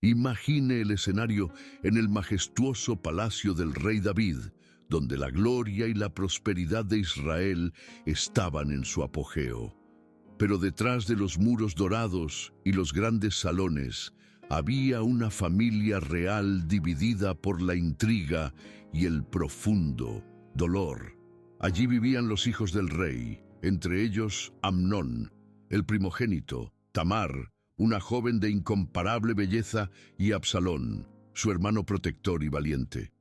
Imagine el escenario en el majestuoso palacio del rey David, donde la gloria y la prosperidad de Israel estaban en su apogeo. Pero detrás de los muros dorados y los grandes salones había una familia real dividida por la intriga y el profundo dolor. Allí vivían los hijos del rey, entre ellos Amnón, el primogénito, Tamar, una joven de incomparable belleza, y Absalón, su hermano protector y valiente.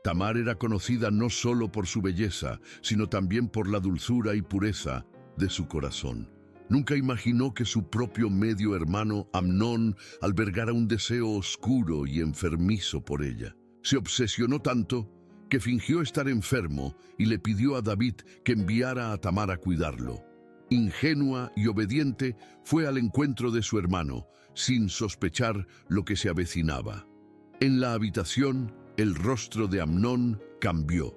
Tamar era conocida no solo por su belleza, sino también por la dulzura y pureza de su corazón. Nunca imaginó que su propio medio hermano Amnón albergara un deseo oscuro y enfermizo por ella. Se obsesionó tanto que fingió estar enfermo y le pidió a David que enviara a Tamar a cuidarlo. Ingenua y obediente, fue al encuentro de su hermano, sin sospechar lo que se avecinaba. En la habitación, el rostro de Amnón cambió.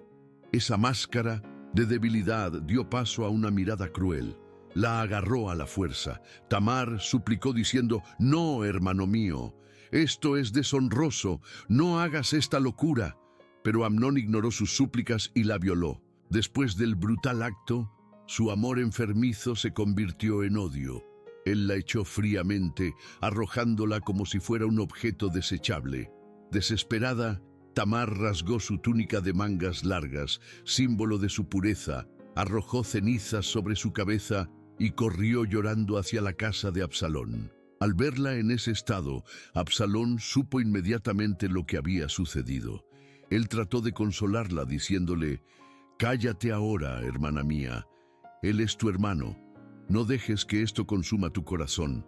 Esa máscara de debilidad dio paso a una mirada cruel. La agarró a la fuerza. Tamar suplicó diciendo: «No, hermano mío, esto es deshonroso, no hagas esta locura». Pero Amnón ignoró sus súplicas y la violó. Después del brutal acto, su amor enfermizo se convirtió en odio. Él la echó fríamente, arrojándola como si fuera un objeto desechable. Desesperada, Tamar rasgó su túnica de mangas largas, símbolo de su pureza, arrojó cenizas sobre su cabeza y corrió llorando hacia la casa de Absalón. Al verla en ese estado, Absalón supo inmediatamente lo que había sucedido. Él trató de consolarla diciéndole: «Cállate ahora, hermana mía. Él es tu hermano. No dejes que esto consuma tu corazón».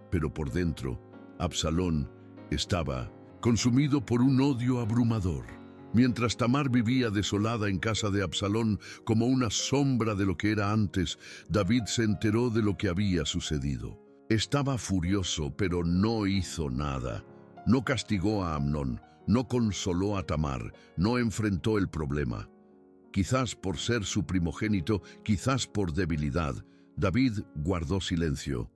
Pero por dentro, Absalón estaba consumido por un odio abrumador. Mientras Tamar vivía desolada en casa de Absalón como una sombra de lo que era antes, David se enteró de lo que había sucedido. Estaba furioso, pero no hizo nada. No castigó a Amnón, no consoló a Tamar, no enfrentó el problema. Quizás por ser su primogénito, quizás por debilidad, David guardó silencio.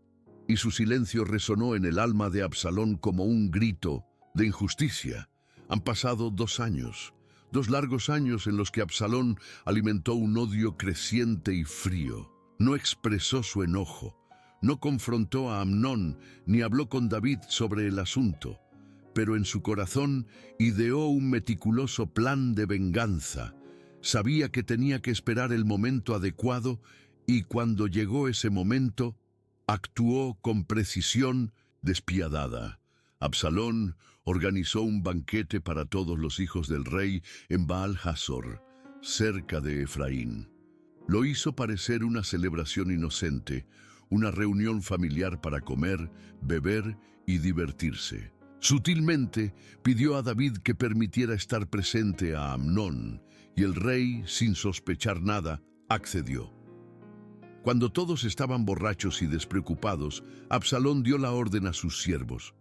Y su silencio resonó en el alma de Absalón como un grito de injusticia. Han pasado 2 años, 2 largos años en los que Absalón alimentó un odio creciente y frío. No expresó su enojo, no confrontó a Amnón, ni habló con David sobre el asunto. Pero en su corazón ideó un meticuloso plan de venganza. Sabía que tenía que esperar el momento adecuado y cuando llegó ese momento, actuó con precisión despiadada. Absalón organizó un banquete para todos los hijos del rey en Baal-Hazor, cerca de Efraín. Lo hizo parecer una celebración inocente, una reunión familiar para comer, beber y divertirse. Sutilmente pidió a David que permitiera estar presente a Amnón, y el rey, sin sospechar nada, accedió. Cuando todos estaban borrachos y despreocupados, Absalón dio la orden a sus siervos: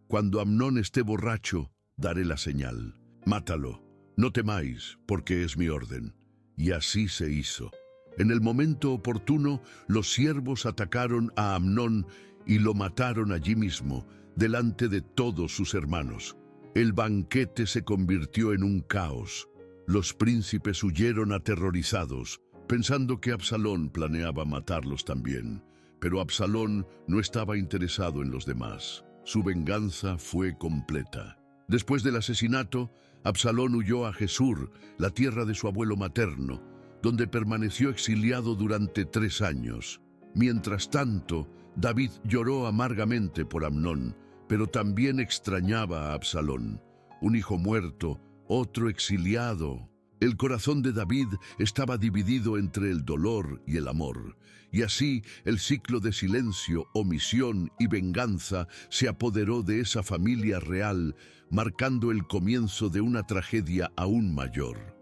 «Cuando Amnón esté borracho, daré la señal. Mátalo. No temáis, porque es mi orden». Y así se hizo. En el momento oportuno, los siervos atacaron a Amnón y lo mataron allí mismo, delante de todos sus hermanos. El banquete se convirtió en un caos. Los príncipes huyeron aterrorizados, pensando que Absalón planeaba matarlos también. Pero Absalón no estaba interesado en los demás. Su venganza fue completa. Después del asesinato, Absalón huyó a Gesur, la tierra de su abuelo materno, donde permaneció exiliado durante 3 años. Mientras tanto, David lloró amargamente por Amnón, pero también extrañaba a Absalón, un hijo muerto, otro exiliado. El corazón de David estaba dividido entre el dolor y el amor, y así el ciclo de silencio, omisión y venganza se apoderó de esa familia real, marcando el comienzo de una tragedia aún mayor.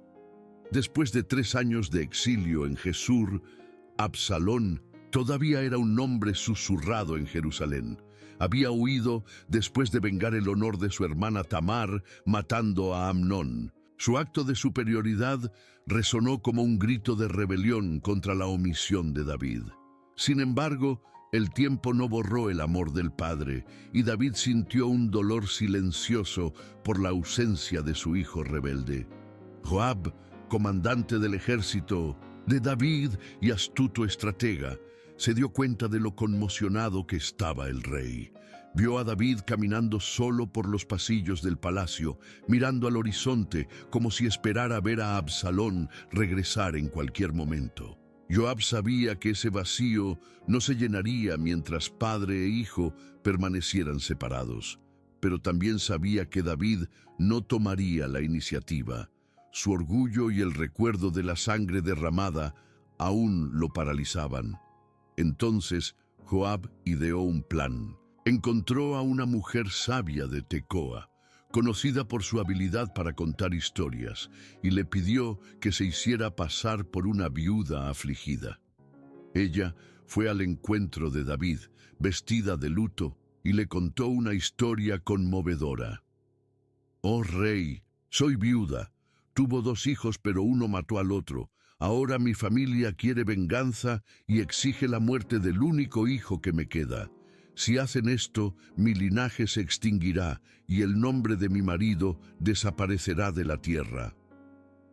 Después de 3 años de exilio en Gesur, Absalón todavía era un nombre susurrado en Jerusalén. Había huido después de vengar el honor de su hermana Tamar, matando a Amnón. Su acto de superioridad resonó como un grito de rebelión contra la omisión de David. Sin embargo, El tiempo no borró el amor del padre, y David sintió un dolor silencioso por la ausencia de su hijo rebelde. Joab, comandante del ejército de David y astuto estratega, se dio cuenta de lo conmocionado que estaba el rey. Vio a David caminando solo por los pasillos del palacio, mirando al horizonte como si esperara ver a Absalón regresar en cualquier momento. Joab sabía que ese vacío no se llenaría mientras padre e hijo permanecieran separados, pero también sabía que David no tomaría la iniciativa. Su orgullo y el recuerdo de la sangre derramada aún lo paralizaban. Entonces Joab ideó un plan. Encontró a una mujer sabia de Tecoa, conocida por su habilidad para contar historias, y le pidió que se hiciera pasar por una viuda afligida. Ella fue al encuentro de David, vestida de luto, y le contó una historia conmovedora. «Oh rey, soy viuda. Tuvo 2 hijos, pero uno mató al otro. Ahora mi familia quiere venganza y exige la muerte del único hijo que me queda. Si hacen esto, mi linaje se extinguirá y el nombre de mi marido desaparecerá de la tierra».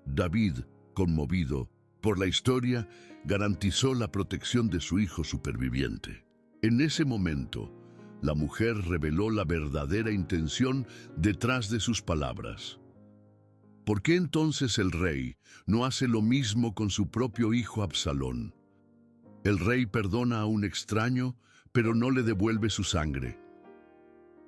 David, conmovido por la historia, garantizó la protección de su hijo superviviente. En ese momento, la mujer reveló la verdadera intención detrás de sus palabras. ¿Por qué entonces el rey no hace lo mismo con su propio hijo Absalón? El rey perdona a un extraño, pero no le devuelve su sangre.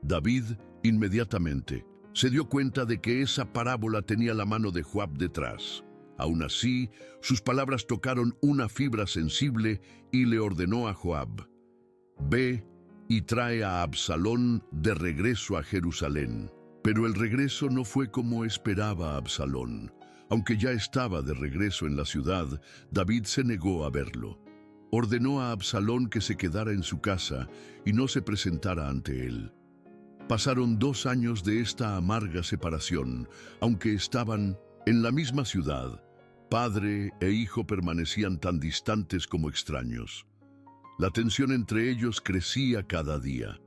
David, inmediatamente, se dio cuenta de que esa parábola tenía la mano de Joab detrás. Aún así, sus palabras tocaron una fibra sensible y le ordenó a Joab: «Ve y trae a Absalón de regreso a Jerusalén». Pero el regreso no fue como esperaba Absalón. Aunque ya estaba de regreso en la ciudad, David se negó a verlo. Ordenó a Absalón que se quedara en su casa y no se presentara ante él. Pasaron 2 años de esta amarga separación. Aunque estaban en la misma ciudad, padre e hijo permanecían tan distantes como extraños. La tensión entre ellos crecía cada día.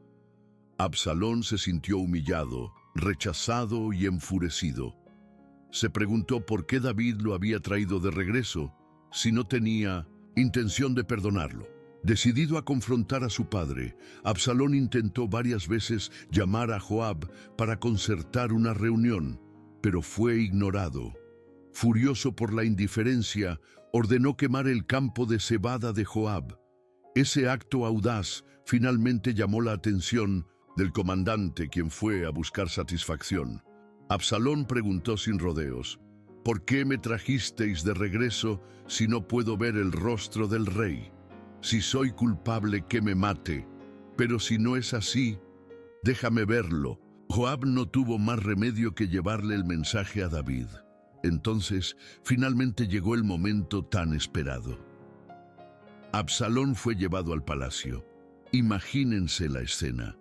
Absalón se sintió humillado, rechazado y enfurecido. Se preguntó por qué David lo había traído de regreso si no tenía intención de perdonarlo. Decidido a confrontar a su padre, Absalón intentó varias veces llamar a Joab para concertar una reunión, pero fue ignorado. Furioso por la indiferencia, ordenó quemar el campo de cebada de Joab. Ese acto audaz finalmente llamó la atención del comandante, quien fue a buscar satisfacción. Absalón preguntó sin rodeos: «¿Por qué me trajisteis de regreso si no puedo ver el rostro del rey? Si soy culpable, que me mate, pero si no es así, déjame verlo». Joab no tuvo más remedio que llevarle el mensaje a David. Entonces, finalmente llegó el momento tan esperado. Absalón fue llevado al palacio. Imagínense la escena.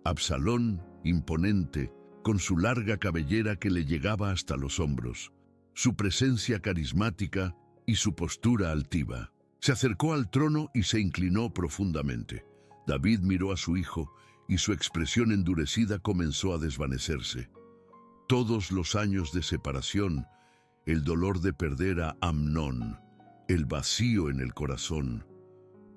Absalón, imponente, con su larga cabellera que le llegaba hasta los hombros, su presencia carismática y su postura altiva. Se acercó al trono y se inclinó profundamente. David miró a su hijo y su expresión endurecida comenzó a desvanecerse. Todos los años de separación, el dolor de perder a Amnón, el vacío en el corazón,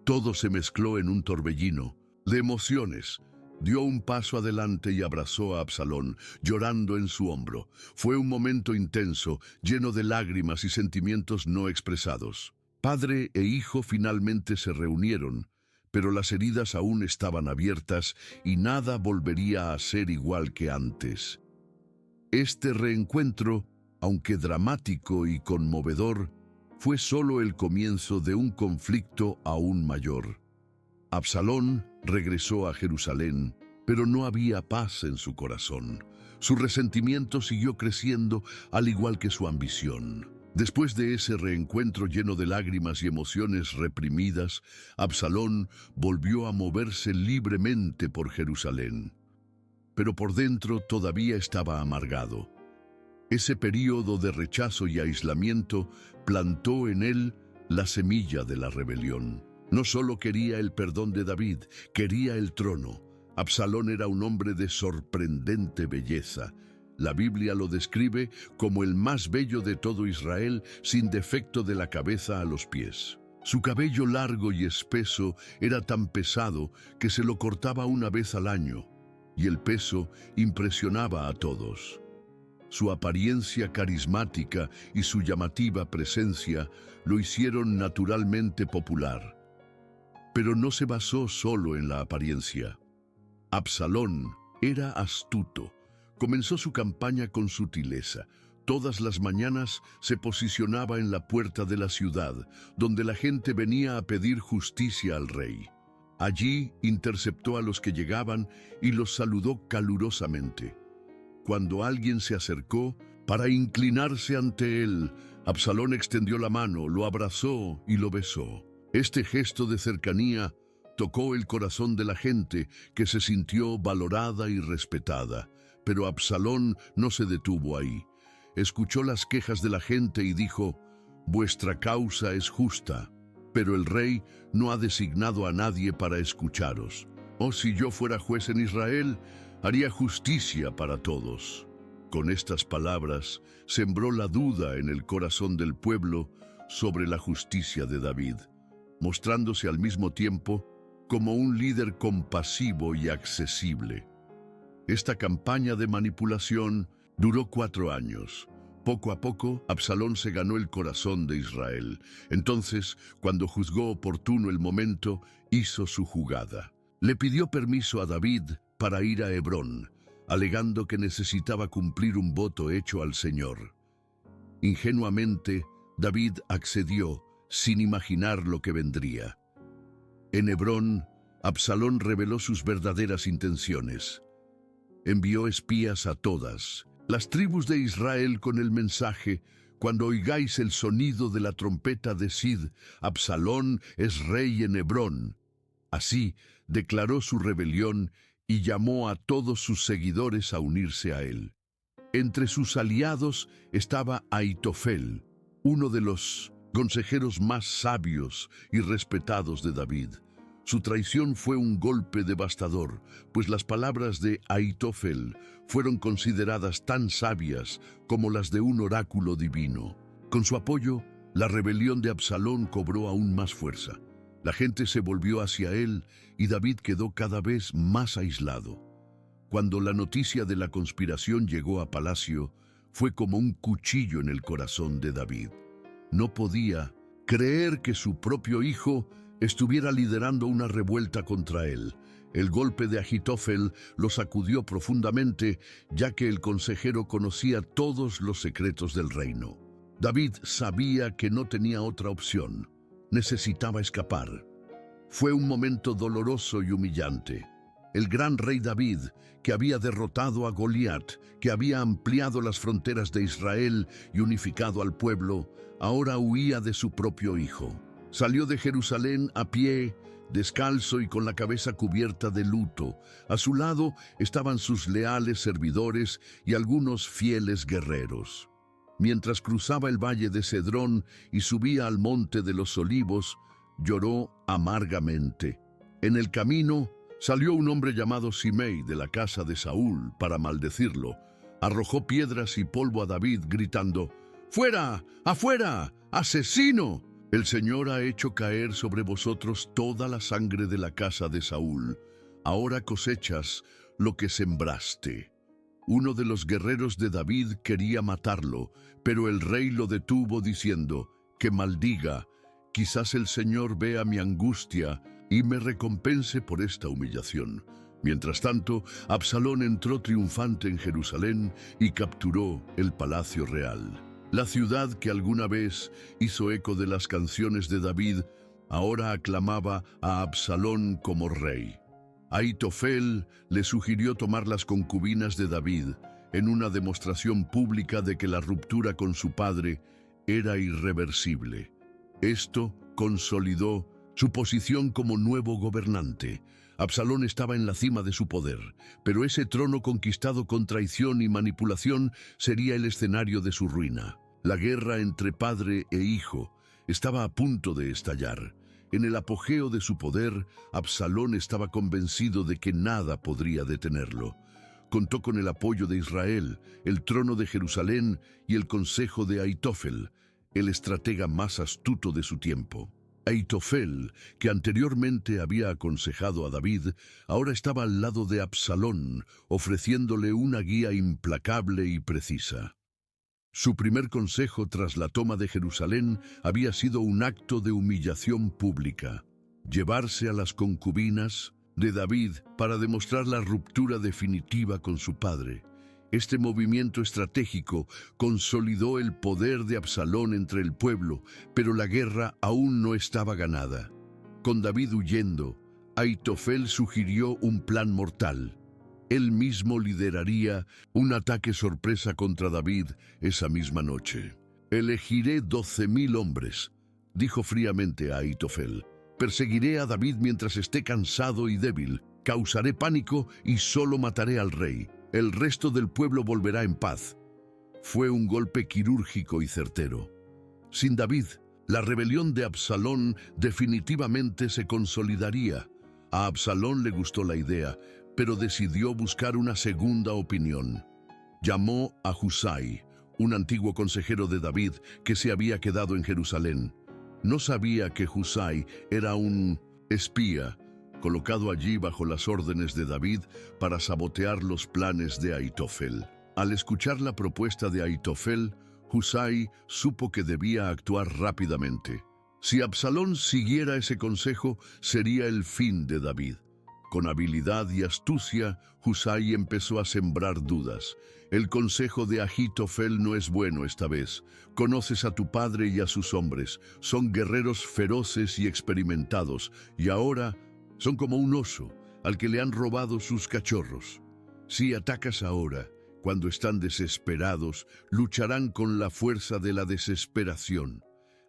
todo se mezcló en un torbellino de emociones. Dio un paso adelante y abrazó a Absalón, llorando en su hombro. Fue un momento intenso, lleno de lágrimas y sentimientos no expresados. Padre e hijo finalmente se reunieron, pero las heridas aún estaban abiertas y nada volvería a ser igual que antes. Este reencuentro, aunque dramático y conmovedor, fue solo el comienzo de un conflicto aún mayor. Absalón regresó a Jerusalén, pero no había paz en su corazón. Su resentimiento siguió creciendo, al igual que su ambición. Después de ese reencuentro lleno de lágrimas y emociones reprimidas, Absalón volvió a moverse libremente por Jerusalén. Pero por dentro todavía estaba amargado. Ese período de rechazo y aislamiento plantó en él la semilla de la rebelión. No solo quería el perdón de David, quería el trono. Absalón era un hombre de sorprendente belleza. La Biblia lo describe como el más bello de todo Israel, sin defecto de la cabeza a los pies. Su cabello largo y espeso era tan pesado que se lo cortaba una vez al año, y el peso impresionaba a todos. Su apariencia carismática y su llamativa presencia lo hicieron naturalmente popular. Pero no se basó solo en la apariencia. Absalón era astuto. Comenzó su campaña con sutileza. Todas las mañanas se posicionaba en la puerta de la ciudad, donde la gente venía a pedir justicia al rey. Allí interceptó a los que llegaban y los saludó calurosamente. Cuando alguien se acercó para inclinarse ante él, Absalón extendió la mano, lo abrazó y lo besó. Este gesto de cercanía tocó el corazón de la gente, que se sintió valorada y respetada. Pero Absalón no se detuvo ahí. Escuchó las quejas de la gente y dijo: «Vuestra causa es justa, pero el rey no ha designado a nadie para escucharos. Oh, si yo fuera juez en Israel, haría justicia para todos». Con estas palabras sembró la duda en el corazón del pueblo sobre la justicia de David, mostrándose al mismo tiempo como un líder compasivo y accesible. Esta campaña de manipulación duró 4 años. Poco a poco, Absalón se ganó el corazón de Israel. Entonces, cuando juzgó oportuno el momento, hizo su jugada. Le pidió permiso a David para ir a Hebrón, alegando que necesitaba cumplir un voto hecho al Señor. Ingenuamente, David accedió, sin imaginar lo que vendría. En Hebrón, Absalón reveló sus verdaderas intenciones. Envió espías a todas las tribus de Israel con el mensaje: «Cuando oigáis el sonido de la trompeta, decid: Absalón es rey en Hebrón». Así declaró su rebelión y llamó a todos sus seguidores a unirse a él. Entre sus aliados estaba Ahitofel, uno de los consejeros más sabios y respetados de David. Su traición fue un golpe devastador, pues las palabras de Ahitofel fueron consideradas tan sabias como las de un oráculo divino. Con su apoyo, la rebelión de Absalón cobró aún más fuerza. La gente se volvió hacia él y David quedó cada vez más aislado. Cuando la noticia de la conspiración llegó a palacio, fue como un cuchillo en el corazón de David. No podía creer que su propio hijo estuviera liderando una revuelta contra él. El golpe de Ahitofel lo sacudió profundamente, ya que el consejero conocía todos los secretos del reino. David sabía que no tenía otra opción. Necesitaba escapar. Fue un momento doloroso y humillante. El gran rey David, que había derrotado a Goliat, que había ampliado las fronteras de Israel y unificado al pueblo, ahora huía de su propio hijo. Salió de Jerusalén a pie, descalzo y con la cabeza cubierta de luto. A su lado estaban sus leales servidores y algunos fieles guerreros. Mientras cruzaba el valle de Cedrón y subía al monte de los Olivos, lloró amargamente. En el camino salió un hombre llamado Simei de la casa de Saúl para maldecirlo. Arrojó piedras y polvo a David, gritando: «¡Fuera! ¡Afuera! ¡Asesino! El Señor ha hecho caer sobre vosotros toda la sangre de la casa de Saúl. Ahora cosechas lo que sembraste». Uno de los guerreros de David quería matarlo, pero el rey lo detuvo diciendo: «Que maldiga, quizás el Señor vea mi angustia y me recompense por esta humillación». Mientras tanto, Absalón entró triunfante en Jerusalén y capturó el palacio real. La ciudad que alguna vez hizo eco de las canciones de David, ahora aclamaba a Absalón como rey. Ahitofel le sugirió tomar las concubinas de David en una demostración pública de que la ruptura con su padre era irreversible. Esto consolidó su posición como nuevo gobernante. Absalón estaba en la cima de su poder, pero ese trono conquistado con traición y manipulación sería el escenario de su ruina. La guerra entre padre e hijo estaba a punto de estallar. En el apogeo de su poder, Absalón estaba convencido de que nada podría detenerlo. Contó con el apoyo de Israel, el trono de Jerusalén y el consejo de Ahitofel, el estratega más astuto de su tiempo. Ahitofel, que anteriormente había aconsejado a David, ahora estaba al lado de Absalón, ofreciéndole una guía implacable y precisa. Su primer consejo tras la toma de Jerusalén había sido un acto de humillación pública: llevarse a las concubinas de David para demostrar la ruptura definitiva con su padre. Este movimiento estratégico consolidó el poder de Absalón entre el pueblo, pero la guerra aún no estaba ganada. Con David huyendo, Ahitofel sugirió un plan mortal. Él mismo lideraría un ataque sorpresa contra David esa misma noche. «Elegiré 12.000 hombres», dijo fríamente a Ahitofel. «Perseguiré a David mientras esté cansado y débil. Causaré pánico y solo mataré al rey. El resto del pueblo volverá en paz». Fue un golpe quirúrgico y certero. Sin David, la rebelión de Absalón definitivamente se consolidaría. A Absalón le gustó la idea, pero decidió buscar una segunda opinión. Llamó a Husai, un antiguo consejero de David que se había quedado en Jerusalén. No sabía que Husai era un espía colocado allí bajo las órdenes de David para sabotear los planes de Ahitofel. Al escuchar la propuesta de Ahitofel, Husai supo que debía actuar rápidamente. Si Absalón siguiera ese consejo, sería el fin de David. Con habilidad y astucia, Husai empezó a sembrar dudas. «El consejo de Ahitofel no es bueno esta vez. Conoces a tu padre y a sus hombres. Son guerreros feroces y experimentados, y ahora son como un oso al que le han robado sus cachorros. Si atacas ahora, cuando están desesperados, lucharán con la fuerza de la desesperación.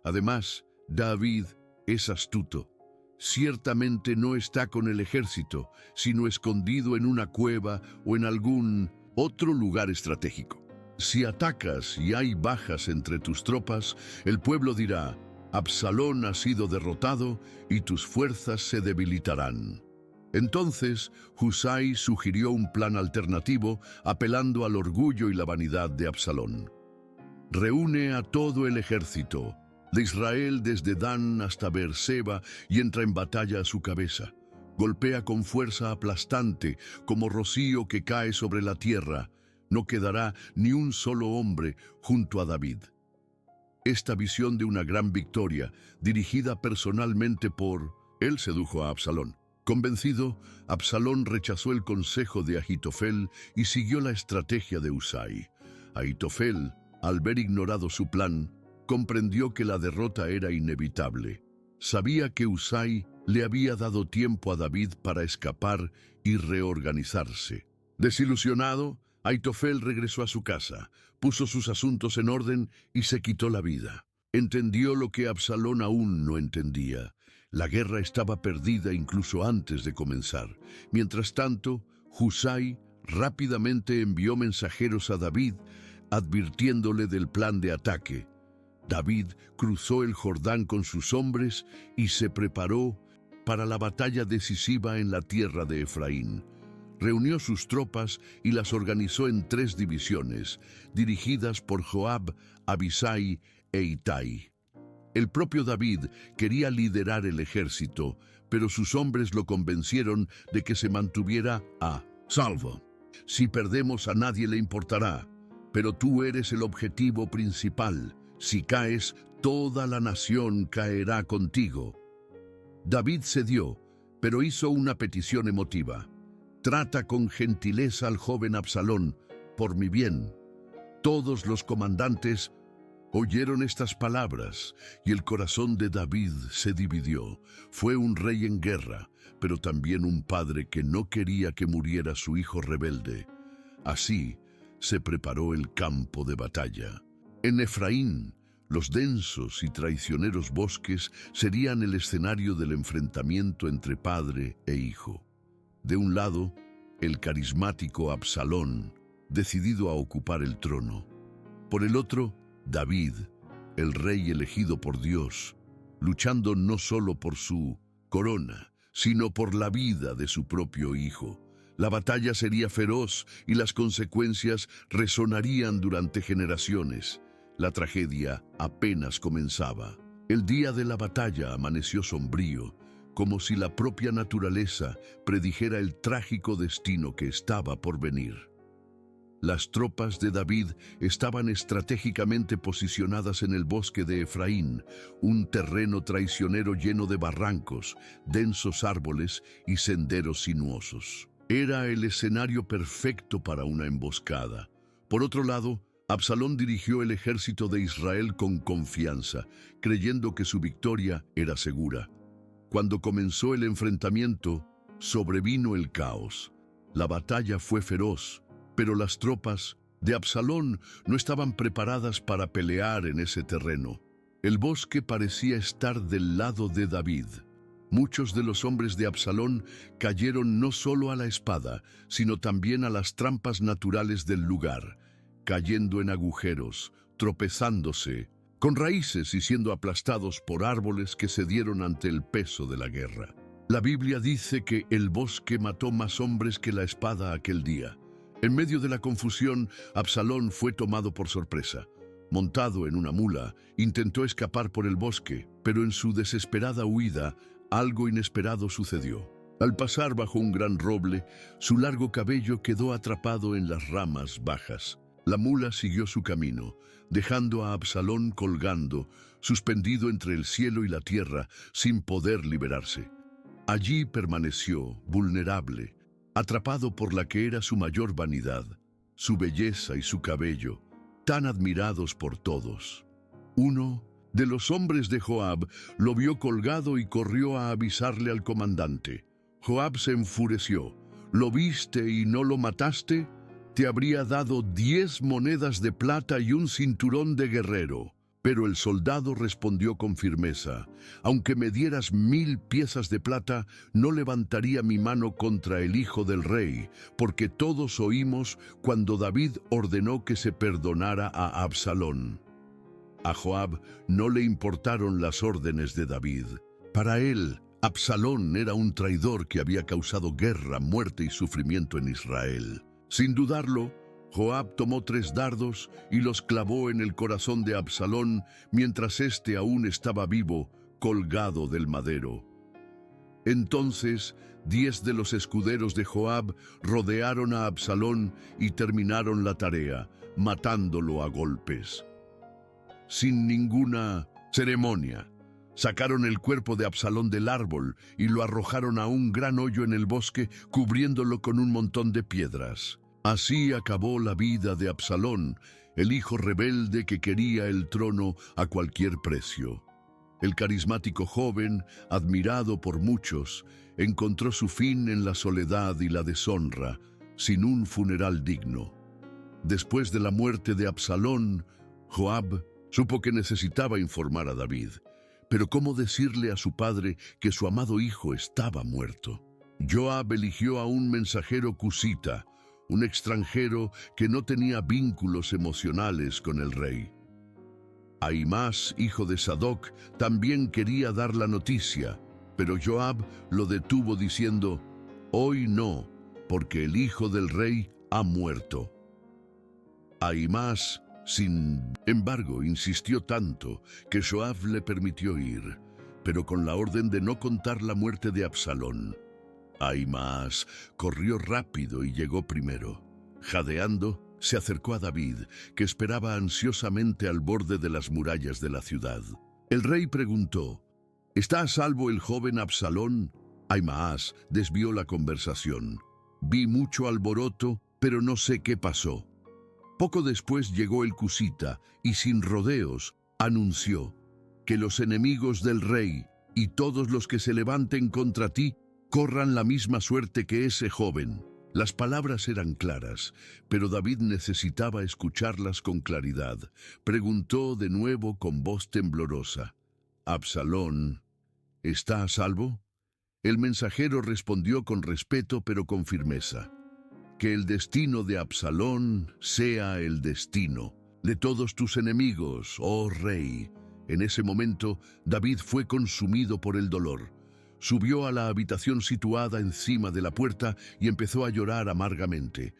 Además, David es astuto. Ciertamente no está con el ejército, sino escondido en una cueva o en algún otro lugar estratégico. Si atacas y hay bajas entre tus tropas, el pueblo dirá: Absalón ha sido derrotado y tus fuerzas se debilitarán». Entonces, Husai sugirió un plan alternativo, apelando al orgullo y la vanidad de Absalón. «Reúne a todo el ejército de Israel desde Dan hasta Beerseba y entra en batalla a su cabeza. Golpea con fuerza aplastante, como rocío que cae sobre la tierra. No quedará ni un solo hombre junto a David». Esta visión de una gran victoria, dirigida personalmente él sedujo a Absalón. Convencido, Absalón rechazó el consejo de Ahitofel y siguió la estrategia de Husai. Ahitofel, al ver ignorado su plan, comprendió que la derrota era inevitable. Sabía que Husai le había dado tiempo a David para escapar y reorganizarse. Desilusionado, Ahitofel regresó a su casa, puso sus asuntos en orden y se quitó la vida. Entendió lo que Absalón aún no entendía. La guerra estaba perdida incluso antes de comenzar. Mientras tanto, Husai rápidamente envió mensajeros a David, advirtiéndole del plan de ataque. David cruzó el Jordán con sus hombres y se preparó para la batalla decisiva en la tierra de Efraín. Reunió sus tropas y las organizó en 3 divisiones, dirigidas por Joab, Abisai e Itai. El propio David quería liderar el ejército, pero sus hombres lo convencieron de que se mantuviera a salvo. «Si perdemos, a nadie le importará, pero tú eres el objetivo principal. Si caes, toda la nación caerá contigo». David cedió, pero hizo una petición emotiva: «Trata con gentileza al joven Absalón, por mi bien». Todos los comandantes oyeron estas palabras, y el corazón de David se dividió. Fue un rey en guerra, pero también un padre que no quería que muriera su hijo rebelde. Así se preparó el campo de batalla. En Efraín, los densos y traicioneros bosques serían el escenario del enfrentamiento entre padre e hijo. De un lado, el carismático Absalón, decidido a ocupar el trono. Por el otro, David, el rey elegido por Dios, luchando no solo por su corona, sino por la vida de su propio hijo. La batalla sería feroz y las consecuencias resonarían durante generaciones. La tragedia apenas comenzaba. El día de la batalla amaneció sombrío, como si la propia naturaleza predijera el trágico destino que estaba por venir. Las tropas de David estaban estratégicamente posicionadas en el bosque de Efraín, un terreno traicionero lleno de barrancos, densos árboles y senderos sinuosos. Era el escenario perfecto para una emboscada. Por otro lado, Absalón dirigió el ejército de Israel con confianza, creyendo que su victoria era segura. Cuando comenzó el enfrentamiento, sobrevino el caos. La batalla fue feroz, pero las tropas de Absalón no estaban preparadas para pelear en ese terreno. El bosque parecía estar del lado de David. Muchos de los hombres de Absalón cayeron no solo a la espada, sino también a las trampas naturales del lugar, cayendo en agujeros, tropezándose, con raíces y siendo aplastados por árboles que cedieron ante el peso de la guerra. La Biblia dice que el bosque mató más hombres que la espada aquel día. En medio de la confusión, Absalón fue tomado por sorpresa. Montado en una mula, intentó escapar por el bosque, pero en su desesperada huida, algo inesperado sucedió. Al pasar bajo un gran roble, su largo cabello quedó atrapado en las ramas bajas. La mula siguió su camino, dejando a Absalón colgando, suspendido entre el cielo y la tierra, sin poder liberarse. Allí permaneció, vulnerable, atrapado por la que era su mayor vanidad, su belleza y su cabello, tan admirados por todos. Uno de los hombres de Joab lo vio colgado y corrió a avisarle al comandante. Joab se enfureció. ¿Lo viste y no lo mataste? Te habría dado 10 monedas de plata y un cinturón de guerrero. Pero el soldado respondió con firmeza: aunque me dieras 1000 piezas de plata, no levantaría mi mano contra el hijo del rey, porque todos oímos cuando David ordenó que se perdonara a Absalón. A Joab no le importaron las órdenes de David. Para él, Absalón era un traidor que había causado guerra, muerte y sufrimiento en Israel. Sin dudarlo, Joab tomó 3 dardos y los clavó en el corazón de Absalón mientras éste aún estaba vivo, colgado del madero. Entonces 10 de los escuderos de Joab rodearon a Absalón y terminaron la tarea, matándolo a golpes. Sin ninguna ceremonia, sacaron el cuerpo de Absalón del árbol y lo arrojaron a un gran hoyo en el bosque, cubriéndolo con un montón de piedras. Así acabó la vida de Absalón, el hijo rebelde que quería el trono a cualquier precio. El carismático joven, admirado por muchos, encontró su fin en la soledad y la deshonra, sin un funeral digno. Después de la muerte de Absalón, Joab supo que necesitaba informar a David. Pero ¿cómo decirle a su padre que su amado hijo estaba muerto? Joab eligió a un mensajero cusita, un extranjero que no tenía vínculos emocionales con el rey. Ahimás, hijo de Sadoc, también quería dar la noticia, pero Joab lo detuvo diciendo: «Hoy no, porque el hijo del rey ha muerto». Ahimás, sin embargo, insistió tanto que Joab le permitió ir, pero con la orden de no contar la muerte de Absalón. Ahimás corrió rápido y llegó primero. Jadeando, se acercó a David, que esperaba ansiosamente al borde de las murallas de la ciudad. El rey preguntó: ¿está a salvo el joven Absalón? Ahimás desvió la conversación. Vi mucho alboroto, pero no sé qué pasó. Poco después llegó el cusita y sin rodeos anunció: que los enemigos del rey y todos los que se levanten contra ti corran la misma suerte que ese joven. Las palabras eran claras, pero David necesitaba escucharlas con claridad. Preguntó de nuevo con voz temblorosa: «¿Absalón está a salvo?» El mensajero respondió con respeto pero con firmeza: «Que el destino de Absalón sea el destino de todos tus enemigos, oh rey, En ese momento, David fue consumido por el dolor. Subió a la habitación situada encima de la puerta y empezó a llorar amargamente.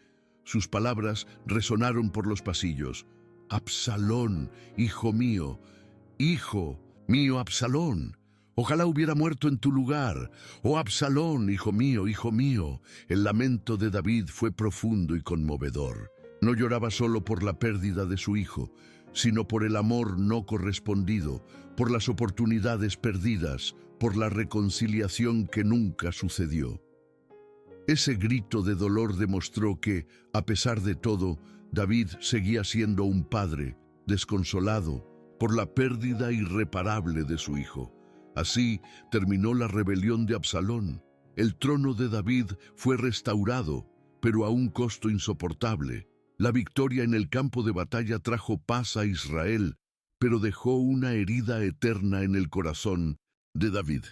Sus palabras resonaron por los pasillos. «Absalón, hijo mío Absalón, ojalá hubiera muerto en tu lugar. Oh Absalón, hijo mío, hijo mío». El lamento de David fue profundo y conmovedor. No lloraba solo por la pérdida de su hijo, sino por el amor no correspondido, por las oportunidades perdidas, por la reconciliación que nunca sucedió. Ese grito de dolor demostró que, a pesar de todo, David seguía siendo un padre, desconsolado por la pérdida irreparable de su hijo. Así terminó la rebelión de Absalón. El trono de David fue restaurado, pero a un costo insoportable. La victoria en el campo de batalla trajo paz a Israel, pero dejó una herida eterna en el corazón de David.